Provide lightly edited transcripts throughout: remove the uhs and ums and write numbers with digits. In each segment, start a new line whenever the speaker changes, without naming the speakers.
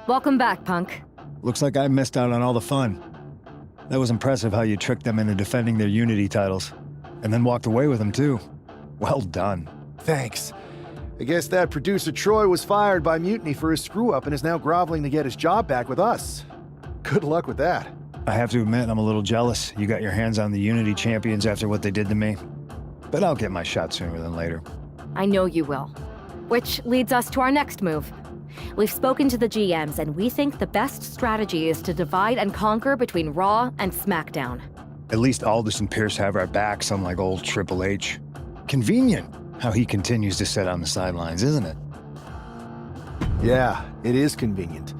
Welcome back, Punk.
Looks like I missed out on all the fun. That was impressive how you tricked them into defending their Unity titles. And then walked away with them, too. Well done.
Thanks. I guess that producer Troy was fired by Mutiny for his screw-up and is now groveling to get his job back with us. Good luck with that.
I have to admit, I'm a little jealous. You got your hands on the Unity champions after what they did to me. But I'll get my shot sooner than later.
I know you will. Which leads us to our next move. We've spoken to the GMs, and we think the best strategy is to divide and conquer between Raw and SmackDown.
At least Aldous and Pierce have our backs, unlike old Triple H. Convenient how he continues to sit on the sidelines, isn't it?
Yeah, it is convenient.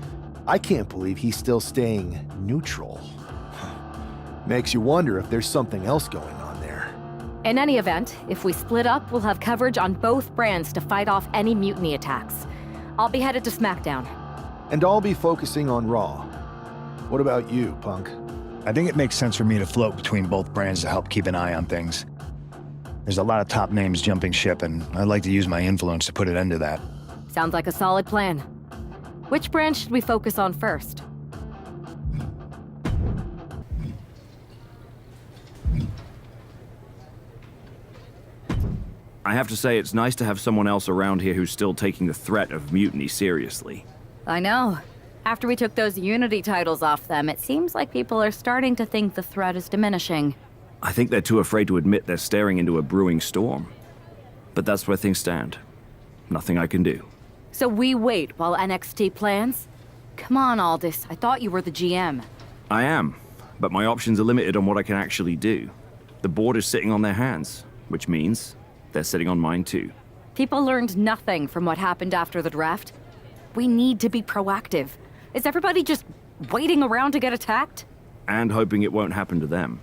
I can't believe he's still staying neutral. Makes you wonder if there's something else going on there.
In any event, if we split up, we'll have coverage on both brands to fight off any Mutiny attacks. I'll be headed to SmackDown.
And I'll be focusing on Raw. What about you, Punk?
I think it makes sense for me to float between both brands to help keep an eye on things. There's a lot of top names jumping ship, and I'd like to use my influence to put an end to that.
Sounds like a solid plan. Which brand should we focus on first?
I have to say, it's nice to have someone else around here who's still taking the threat of Mutiny seriously.
I know. After we took those Unity titles off them, it seems like people are starting to think the threat is diminishing.
I think they're too afraid to admit they're staring into a brewing storm. But that's where things stand. Nothing I can do.
So we wait while NXT plans? Come on, Aldous. I thought you were the GM.
I am, but my options are limited on what I can actually do. The board is sitting on their hands, which means they're sitting on mine too.
People learned nothing from what happened after the draft. We need to be proactive. Is everybody just waiting around to get attacked?
And hoping it won't happen to them.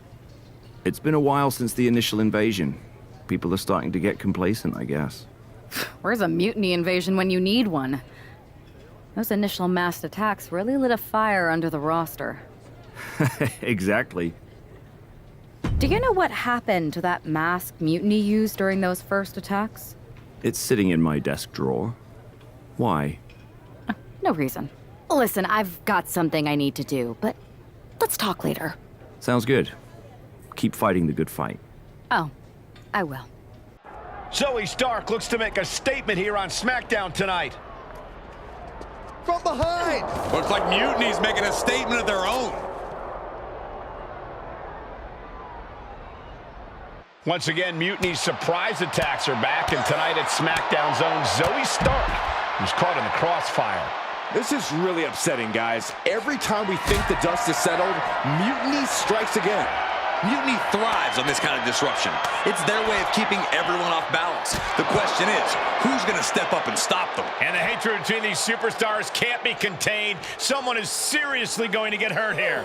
It's been a while since the initial invasion. People are starting to get complacent, I guess.
Where's a Mutiny invasion when you need one? Those initial mass attacks really lit a fire under the roster.
Exactly.
Do you know what happened to that mask Mutiny used during those first attacks?
It's sitting in my desk drawer. Why?
No reason. Listen, I've got something I need to do, but let's talk later.
Sounds good. Keep fighting the good fight.
Oh, I will.
Zoe Stark looks to make a statement here on SmackDown tonight.
From behind!
Looks like Mutiny's making a statement of their own.
Once again, Mutiny's surprise attacks are back, and tonight at SmackDown's own Zoe Stark, who's caught in the crossfire.
This is really upsetting, guys. Every time we think the dust is settled, Mutiny strikes again.
Mutiny thrives on this kind of disruption. It's their way of keeping everyone off balance. The question is, who's going to step up and stop them?
And the hatred between these superstars can't be contained. Someone is seriously going to get hurt here.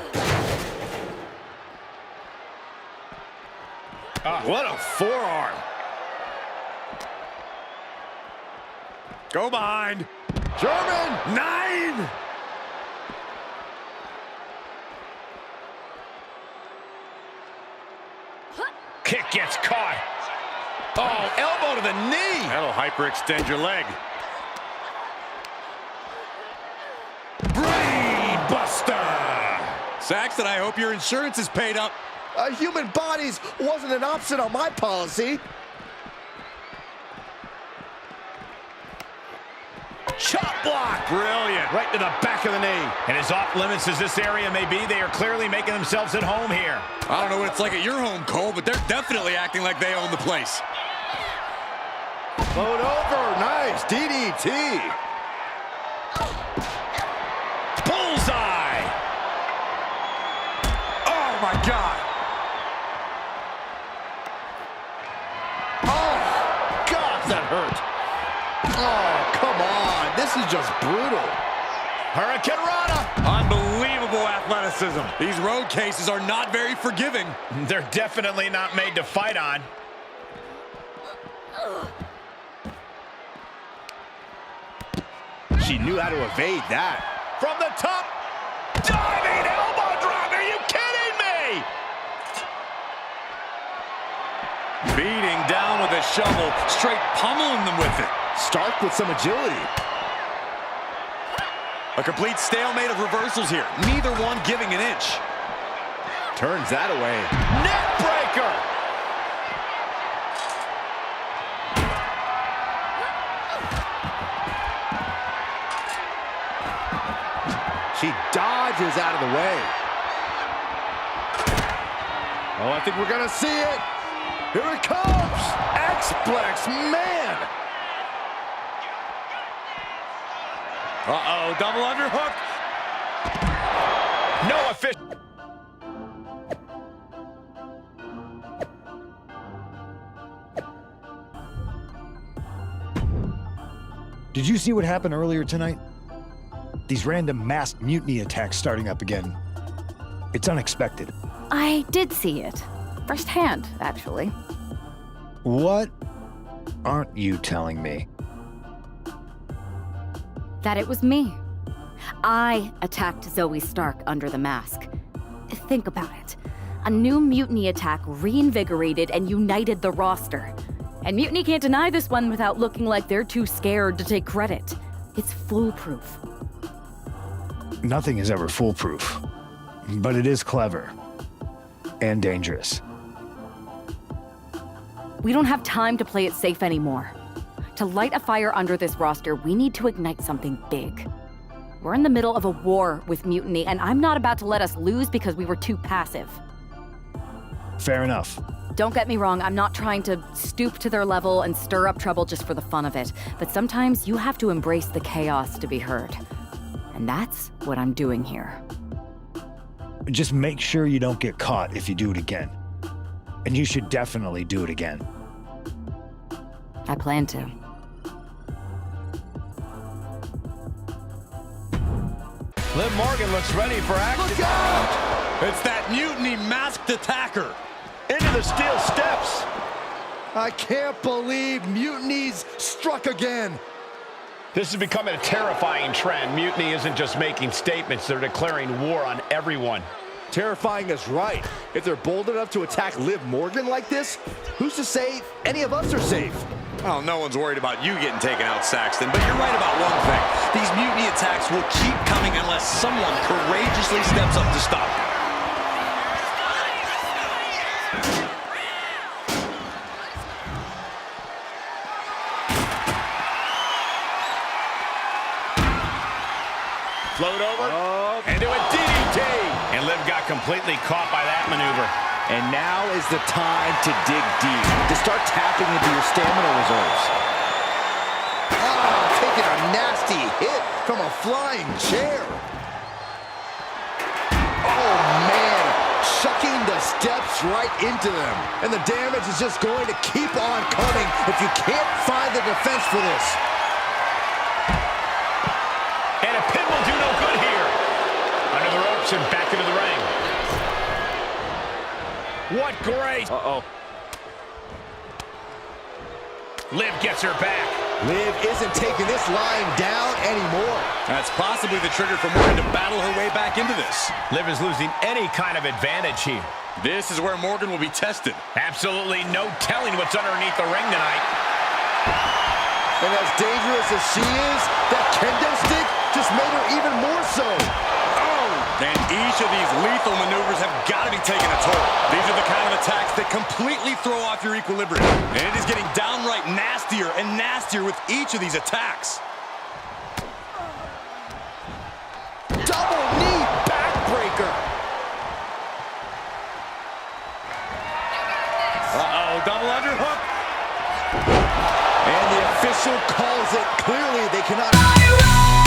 What a forearm.
Go behind.
German!
9!
Kick gets caught. Oh, elbow to the knee.
That'll hyperextend your leg.
Brain buster.
Saxton, I hope your insurance is paid up.
Human bodies wasn't an option on my policy.
Chop block.
Brilliant.
Right to the back of the knee. And as off limits as this area may be, they are clearly making themselves at home here.
I don't know what it's like at your home, Cole, but they're definitely acting like they own the place.
Float over. Nice. DDT.
Bullseye.
Oh, my God.
Oh, God, that hurt. Oh, come on. This is just brutal.
Hurricane Rana.
Unbelievable athleticism. These road cases are not very forgiving.
They're definitely not made to fight on.
She knew how to evade that.
From the top. Diving elbow drop. Are you kidding me?
Beating down with a shovel, straight pummeling them with it.
Stark with some agility.
A complete stalemate of reversals here. Neither one giving an inch.
Turns that away.
Neck breaker.
She dodges out of the way. Oh, I think we're gonna see it. Here it comes. X-Plex, man.
Uh-oh, double underhook.
No official.
Did you see what happened earlier tonight? These random masked mutiny attacks starting up again. It's unexpected.
I did see it. Firsthand, actually.
What aren't you telling me?
That it was me. I attacked Zoe Stark under the mask. Think about it. A new mutiny attack reinvigorated and united the roster. And Mutiny can't deny this one without looking like they're too scared to take credit. It's foolproof.
Nothing is ever foolproof, but it is clever and dangerous.
We don't have time to play it safe anymore. To light a fire under this roster, we need to ignite something big. We're in the middle of a war with Mutiny, and I'm not about to let us lose because we were too passive.
Fair enough.
Don't get me wrong, I'm not trying to stoop to their level and stir up trouble just for the fun of it, but sometimes you have to embrace the chaos to be heard. And that's what I'm doing here.
Just make sure you don't get caught if you do it again. And you should definitely do it again.
I plan to.
Liv Morgan looks ready for action.
Look out! It's that Mutiny masked attacker.
Into the steel steps.
I can't believe Mutiny's struck again.
This is becoming a terrifying trend. Mutiny isn't just making statements, they're declaring war on everyone.
Terrifying is right. If they're bold enough to attack Liv Morgan like this, who's to say any of us are safe?
Well, no one's worried about you getting taken out, Saxton, but you're right about one thing. These mutiny attacks will keep coming unless someone courageously steps up to stop them.
Float over, and do a DDT. And Liv got completely caught by that maneuver.
And now is the time to dig deep, to start tapping into your stamina reserves.
Taking a nasty hit from a flying chair. Oh, man. Chucking the steps right into them. And the damage is just going to keep on coming if you can't find the defense for this.
And a pin will do no good here. Under the ropes and back into the ring. What grace.
Uh-oh.
Liv gets her back.
Liv isn't taking this line down anymore.
That's possibly the trigger for Morgan to battle her way back into this.
Liv is losing any kind of advantage here.
This is where Morgan will be tested.
Absolutely no telling what's underneath the ring tonight.
And as dangerous as she is, that kendo stick just made her even more so.
And each of these lethal maneuvers have got to be taking a toll. These are the kind of attacks that completely throw off your equilibrium. And it is getting downright nastier and nastier with each of these attacks.
Double knee backbreaker.
Double underhook.
And the official calls it. Clearly, they cannot...